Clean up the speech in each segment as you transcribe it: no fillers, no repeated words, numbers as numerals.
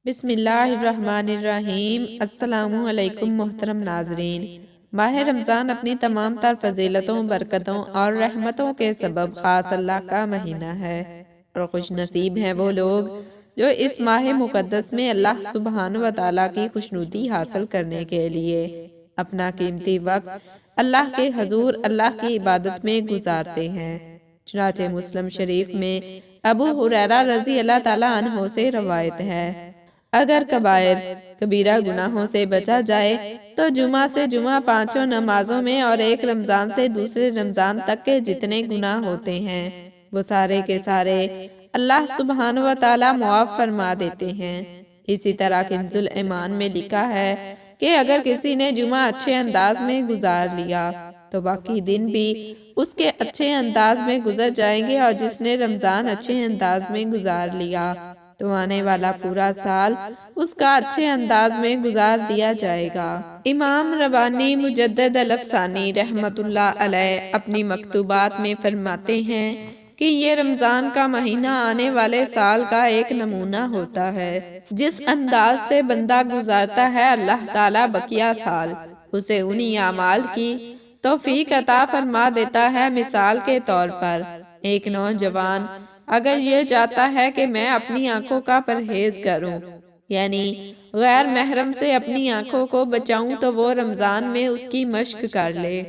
بسم اللہ الرحمن الرحیم۔ السلام علیکم محترم ناظرین۔ ماہ رمضان اپنی تمام تر فضیلتوں، برکتوں اور رحمتوں کے سبب خاص اللہ کا مہینہ ہے، اور خوش نصیب ہیں وہ لوگ جو اس ماہ مقدس میں اللہ سبحانہ و تعالیٰ کی خوشنودی حاصل کرنے کے لیے اپنا قیمتی وقت اللہ کے حضور اللہ کی عبادت میں گزارتے ہیں۔ چنانچہ مسلم شریف میں ابو ہریرہ رضی اللہ تعالیٰ عنہ سے روایت ہے، اگر کبیرہ گناہوں سے بچا جائے تو جمعہ سے جمعہ پانچوں نمازوں میں اور ایک رمضان سے دوسرے رمضان تک کے جتنے گناہ ہوتے ہیں وہ سارے کے سارے اللہ سبحانہ و تعالیٰ معاف فرما دیتے ہیں۔ اسی طرح کنز الایمان میں لکھا ہے کہ اگر کسی نے جمعہ اچھے انداز میں گزار لیا تو باقی دن بھی اس کے اچھے انداز میں گزر جائیں گے، اور جس نے رمضان اچھے انداز میں گزار لیا تو آنے والا پورا سال اس کا اچھے انداز میں گزار دیا جائے گا۔ امام ربانی مجدد الافسانی رحمت اللہ علیہ اپنی مکتوبات میں فرماتے ہیں کہ یہ رمضان کا مہینہ آنے والے سال کا ایک نمونہ ہوتا ہے۔ جس انداز سے بندہ گزارتا ہے اللہ تعالیٰ بقیہ سال اسے انہی اعمال کی توفیق عطا فرما دیتا ہے۔ مثال کے طور پر ایک نوجوان اگر یہ چاہتا ہے کہ میں اپنی آنکھوں کا پرہیز کروں، یعنی غیر محرم سے اپنی آنکھوں کو بچاؤں، تو وہ رمضان میں اس کی مشق کر لے۔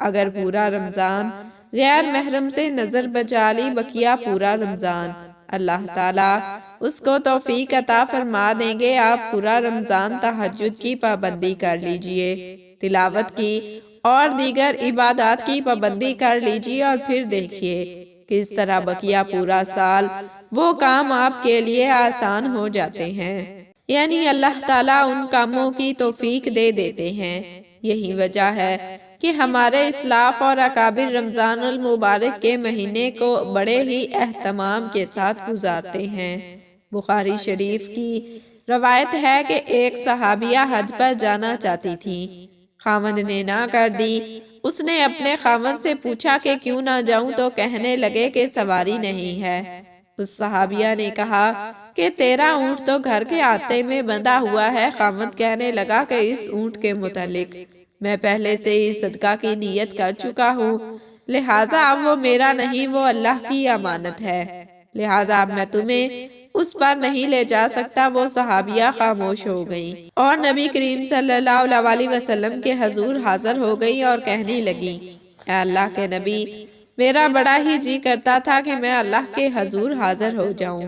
اگر پورا رمضان غیر محرم سے نظر بچا لی، بقیہ پورا رمضان اللہ تعالیٰ اس کو توفیق عطا فرما دیں گے۔ آپ پورا رمضان تہجد کی پابندی کر لیجئے، تلاوت کی اور دیگر عبادات کی پابندی کر لیجئے، اور پھر دیکھیے کس طرح بقیہ پورا سال وہ کام آپ کے لیے آسان ہو جاتے ہیں، یعنی اللہ تعالیٰ ان کاموں کی توفیق دے دیتے ہیں۔ یہی وجہ ہے کہ ہمارے اسلاف اور اکابر رمضان المبارک کے مہینے کو بڑے ہی اہتمام کے ساتھ گزارتے ہیں۔ بخاری شریف کی روایت ہے کہ ایک صحابیہ حج پر جانا چاہتی تھی، خاوند نے نہ کر دی۔ اس نے اپنے خاوند سے پوچھا کہ کیوں نہ جاؤں، تو کہنے لگے کہ سواری نہیں ہے۔ اس صحابیہ نے کہا کہ تیرا اونٹ تو گھر کے آتے میں بندھا ہوا ہے۔ خاوند کہنے لگا کہ اس اونٹ کے متعلق میں پہلے سے ہی صدقہ کی نیت کر چکا ہوں، لہٰذا اب وہ میرا نہیں، وہ اللہ کی امانت ہے، لہٰذا اب میں تمہیں اس پر نہیں لے جا سکتا۔ وہ صحابیہ خاموش ہو گئیں اور نبی کریم صلی اللہ علیہ وسلم کے حضور حاضر ہو گئیں اور کہنے لگیں، اے اللہ کے نبی، میرا بڑا ہی جی کرتا تھا کہ میں اللہ کے حضور حاضر ہو جاؤں،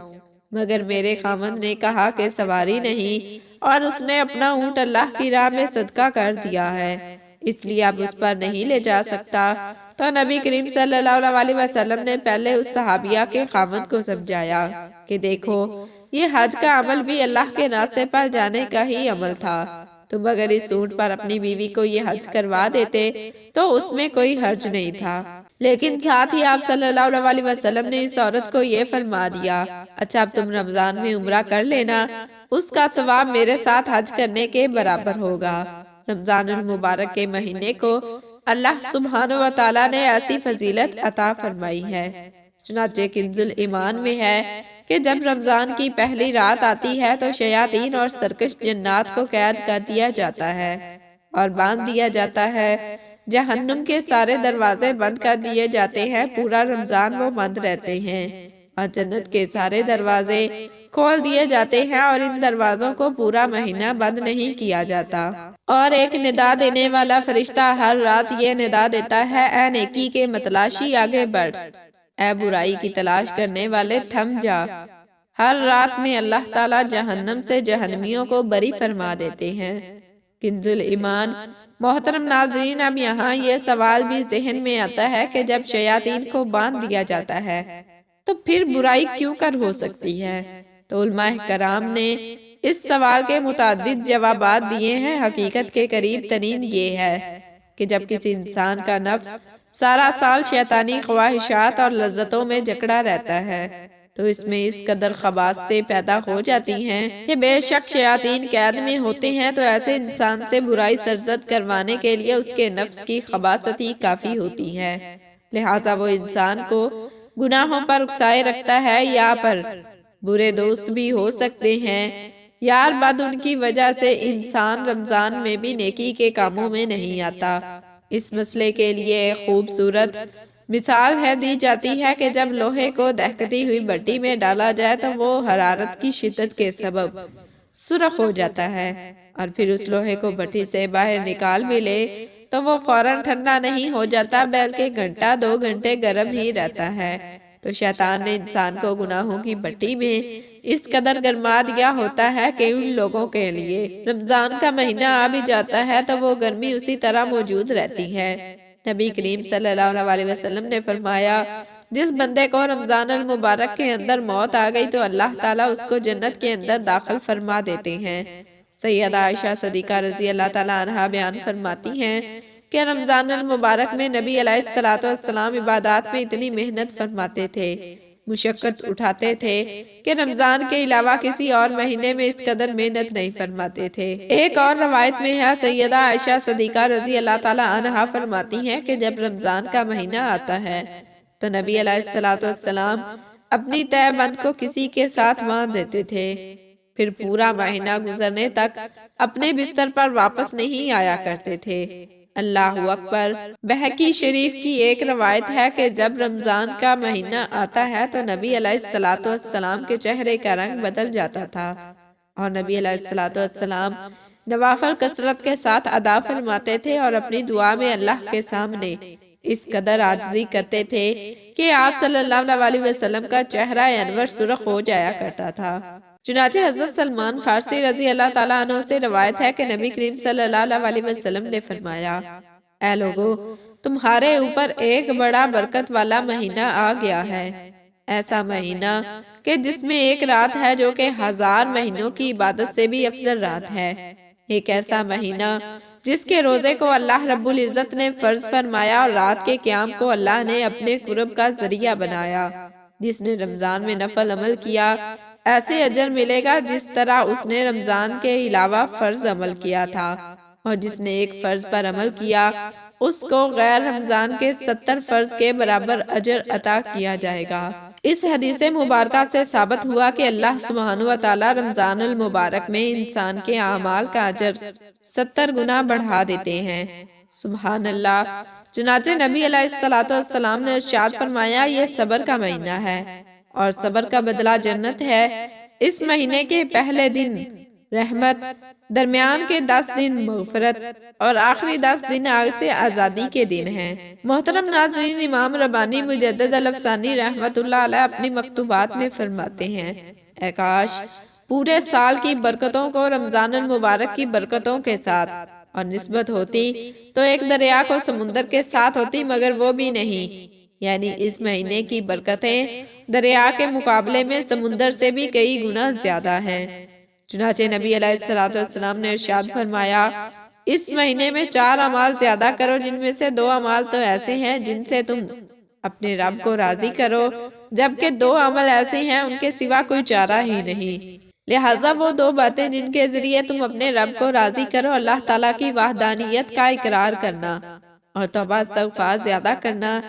مگر میرے خاوند نے کہا کہ سواری نہیں، اور اس نے اپنا اونٹ اللہ کی راہ میں صدقہ کر دیا ہے، اس لیے اب اس پر نہیں لے جا سکتا۔ تو نبی کریم صلی اللہ علیہ وسلم نے پہلے اس صحابیہ کے خاوند کو سمجھایا کہ دیکھو، یہ حج کا عمل بھی اللہ کے راستے پر جانے کا ہی عمل تھا، تم اگر اس اونٹ پر اپنی بیوی کو یہ حج کروا دیتے تو اس میں کوئی حرج نہیں تھا، لیکن ساتھ ہی آپ صلی اللہ علیہ وسلم نے اس عورت کو یہ فرما دیا، اچھا اب تم رمضان میں عمرہ کر لینا، اس کا ثواب میرے ساتھ حج کرنے کے برابر ہوگا۔ رمضان المبارک کے مہینے کو اللہ سبحانہ و تعالیٰ نے ایسی فضیلت عطا فرمائی ہے۔ چنانچہ کنز الایمان میں ہے کہ جب رمضان کی پہلی رات آتی ہے تو شیاطین اور سرکش جنات کو قید کر دیا جاتا ہے اور باندھ دیا جاتا ہے، جہنم کے سارے دروازے بند کر دیے جاتے ہیں، پورا رمضان وہ بند رہتے ہیں، اور جنت کے سارے دروازے کھول دیے جاتے ہیں اور ان دروازوں کو پورا مہینہ بند نہیں کیا جاتا۔ اور ایک ندا دینے والا فرشتہ ہر رات یہ ندا دیتا ہے، اے نیکی کے متلاشی آگے بڑھ، اے برائی کی تلاش کرنے والے تھم جا۔ ہر رات میں اللہ تعالیٰ جہنم سے جہنمیوں کو بری فرما دیتے ہیں۔ کنز الایمان محترم ناظرین، اب یہاں یہ سوال بھی ذہن میں آتا ہے کہ جب شیاطین کو باندھ دیا جاتا ہے تو پھر برائی کیوں کر ہو سکتی ہے؟ تو علماء کرام نے اس سوال کے متعدد جوابات دیے ہیں۔ حقیقت کے قریب ترین یہ ہے کہ جب کسی انسان کا نفس سارا سال شیطانی خواہشات اور لذتوں میں جکڑا رہتا ہے تو اس میں اس قدر خباثتیں پیدا ہو جاتی ہیں کہ بے شک شیاطین قید میں ہوتے ہیں، تو ایسے انسان سے برائی سرزد کروانے کے لیے اس کے نفس کی خباثت ہی کافی ہوتی ہے، لہٰذا وہ انسان کو گناہوں پر اکسائے رکھتا ہے، یا پر برے دوست بھی ہو سکتے ہیں، یار بد ان کی وجہ سے انسان رمضان میں بھی نیکی کے کاموں میں نہیں آتا۔ اس مسئلے کے لیے ایک خوبصورت مثال دی جاتی ہے کہ جب لوہے کو دہکتی ہوئی بھٹی میں ڈالا جائے تو وہ حرارت کی شدت کے سبب سرخ ہو جاتا ہے، اور پھر اس لوہے کو بھٹی سے باہر نکال بھی لے تو وہ فوراً ٹھنڈا نہیں ہو جاتا بلکہ گھنٹہ 2 گھنٹے گرم ہی رہتا ہے۔ تو شیطان نے انسان کو گناہوں کی بھٹی میں اس قدر گرما دیا ہوتا ہے کہ ان لوگوں کے لیے رمضان کا مہینہ آ بھی جاتا ہے تو وہ گرمی اسی طرح موجود رہتی ہے۔ نبی کریم صلی اللہ علیہ وسلم نے فرمایا، جس بندے کو رمضان المبارک کے اندر موت آ گئی تو اللہ تعالیٰ اس کو جنت کے اندر داخل فرما دیتے ہیں۔ سیدہ عائشہ صدیقہ رضی اللہ تعالیٰ عنہا بیان فرماتی ہیں کہ رمضان المبارک میں نبی علیہ السلام عبادات میں اتنی محنت فرماتے تھے، مشقت اٹھاتے تھے کہ رمضان کے علاوہ کسی اور مہینے میں اس قدر محنت نہیں فرماتے تھے۔ ایک اور روایت میں ہے، سیدہ عائشہ صدیقہ رضی اللہ تعالیٰ عنہا فرماتی ہیں کہ جب رمضان کا مہینہ آتا ہے تو نبی علیہ السلام اپنی تہہ بند کو کسی کے ساتھ باندھ دیتے تھے، پھر پورا مہینہ گزرنے تک اپنے بستر پر واپس نہیں آیا کرتے تھے۔ اللہ اکبر۔ بہقی شریف کی ایک روایت ہے کہ جب رمضان کا مہینہ آتا ہے تو نبی علیہ السلام کے چہرے کا رنگ بدل جاتا تھا، اور نبی علیہ السلام نوافل کثرت کے ساتھ ادا فرماتے تھے اور اپنی دعا میں اللہ کے سامنے اس قدر عاجزی کرتے تھے کہ آپ صلی اللہ علیہ وسلم کا چہرہ انور سرخ ہو جایا کرتا تھا۔ چنانچہ حضرت سلمان فارسی رضی اللہ تعالیٰ عنہ سے روایت ہے کہ نبی کریم صلی اللہ علیہ وسلم نے فرمایا، اے لوگو، تمہارے اوپر ایک بڑا برکت والا مہینہ آ گیا ہے، ایسا مہینہ کہ جس میں ایک رات ہے جو کہ 1000 مہینوں کی عبادت سے بھی افضل رات ہے، ایک ایسا مہینہ جس کے روزے کو اللہ رب العزت نے فرض فرمایا اور رات کے قیام کو اللہ نے اپنے قرب کا ذریعہ بنایا۔ جس نے رمضان میں نفل عمل کیا ایسے اجر ملے گا جس طرح اس نے رمضان کے علاوہ فرض عمل کیا تھا، اور جس نے ایک فرض پر عمل کیا اس کو غیر رمضان کے 70 فرض کے برابر اجر عطا کیا جائے گا۔ اس حدیث مبارکہ سے ثابت ہوا کہ اللہ سبحانہ وتعالی رمضان المبارک میں انسان کے اعمال کا اجر 70 گنا بڑھا دیتے ہیں۔ سبحان اللہ۔ چنانچہ نبی علیہ السلام نے ارشاد فرمایا، یہ صبر کا مہینہ ہے اور صبر کا بدلہ جنت ہے۔ اس مہینے کے پہلے دن رحمت، درمیان کے 10 دن مغفرت اور آخری 10 دن آگ سے آزادی کے دن ہیں۔ محترم ناظرین، امام ربانی مجدد الافسانی رحمت اللہ علیہ اپنی مکتوبات میں فرماتے ہیں، اے کاش پورے سال کی برکتوں کو رمضان المبارک کی برکتوں کے ساتھ اور نسبت ہوتی تو ایک دریا کو سمندر کے ساتھ ہوتی، مگر وہ بھی نہیں۔ یعنی اس مہینے کی برکتیں دریا کے مقابلے میں سمندر سے بھی کئی گنا زیادہ ہیں۔ چنانچہ نبی علیہ السلام نے ارشاد فرمایا، اس مہینے میں 4 اعمال زیادہ کرو، جن میں سے 2 اعمال تو ایسے ہیں جن سے تم اپنے رب کو راضی کرو، جبکہ 2 عمل ایسے ہیں ان کے سوا کوئی چارہ ہی نہیں۔ لہٰذا وہ 2 باتیں جن کے ذریعے تم اپنے رب کو راضی کرو، اللہ تعالیٰ کی وحدانیت کا اقرار کرنا اور توبہ استغفار زیادہ کرنا،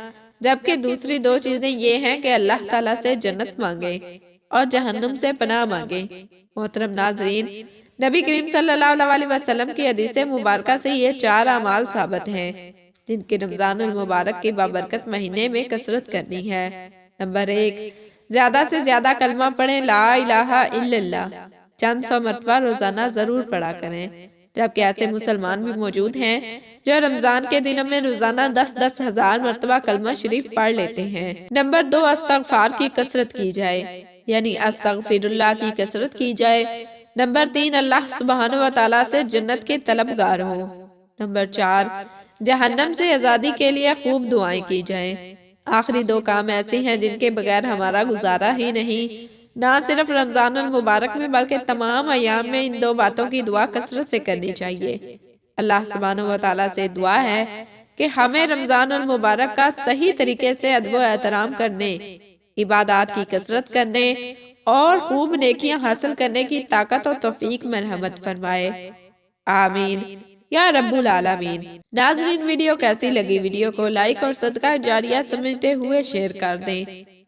جبکہ دوسری 2 چیزیں یہ ہیں کہ اللہ تعالیٰ سے جنت مانگے اور جہنم سے پناہ مانگے۔ محترم ناظرین، نبی کریم صلی اللہ علیہ وسلم کی حدیث مبارکہ سے یہ 4 اعمال ثابت ہیں جن کی رمضان المبارک کی بابرکت مہینے میں کثرت کرنی ہے۔ نمبر 1، زیادہ سے زیادہ کلمہ پڑھیں، لا الہ الا اللہ، چند 100 مرتبہ روزانہ ضرور پڑھا کریں، جبکہ ایسے مسلمان بھی موجود ہیں جو رمضان کے دنوں میں روزانہ 10 ہزار مرتبہ کلمہ شریف پڑھ لیتے ہیں۔ نمبر 2، استغفار کی کثرت کی جائے، یعنی استغفر اللہ کی کثرت کی جائے۔ نمبر 3، اللہ سبحانہ وتعالیٰ سے جنت کے طلبگار ہوں۔ نمبر 4، جہنم سے آزادی کے لیے خوب دعائیں کی جائیں۔ آخری 2 کام ایسے ہیں جن کے بغیر ہمارا گزارا ہی نہیں۔ نہ صرف رمضان المبارک میں بلکہ تمام ایام میں ان 2 باتوں کی دعا کثرت سے کرنی چاہیے۔ اللہ سبحانہ وتعالیٰ سے دعا ہے کہ ہمیں رمضان المبارک کا صحیح طریقے سے ادب و احترام کرنے، عبادات کی کثرت کرنے اور خوب نیکیاں حاصل کرنے کی طاقت و توفیق مرحمت فرمائے، آمین یا رب العالمین۔ ناظرین، ویڈیو کیسی لگی؟ ویڈیو کو لائک اور صدقہ جاریہ سمجھتے ہوئے شیئر کر دیں۔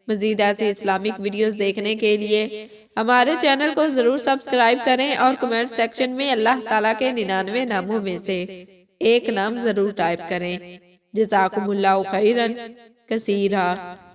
مزید ایسی اسلامک ویڈیوز دیکھنے کے لیے ہمارے چینل کو ضرور سبسکرائب کریں اور کمنٹ سیکشن میں اللہ تعالیٰ کے 99 ناموں میں سے ایک نام ضرور ٹائپ کریں۔ جزاکم اللہ خیرا کثیرا۔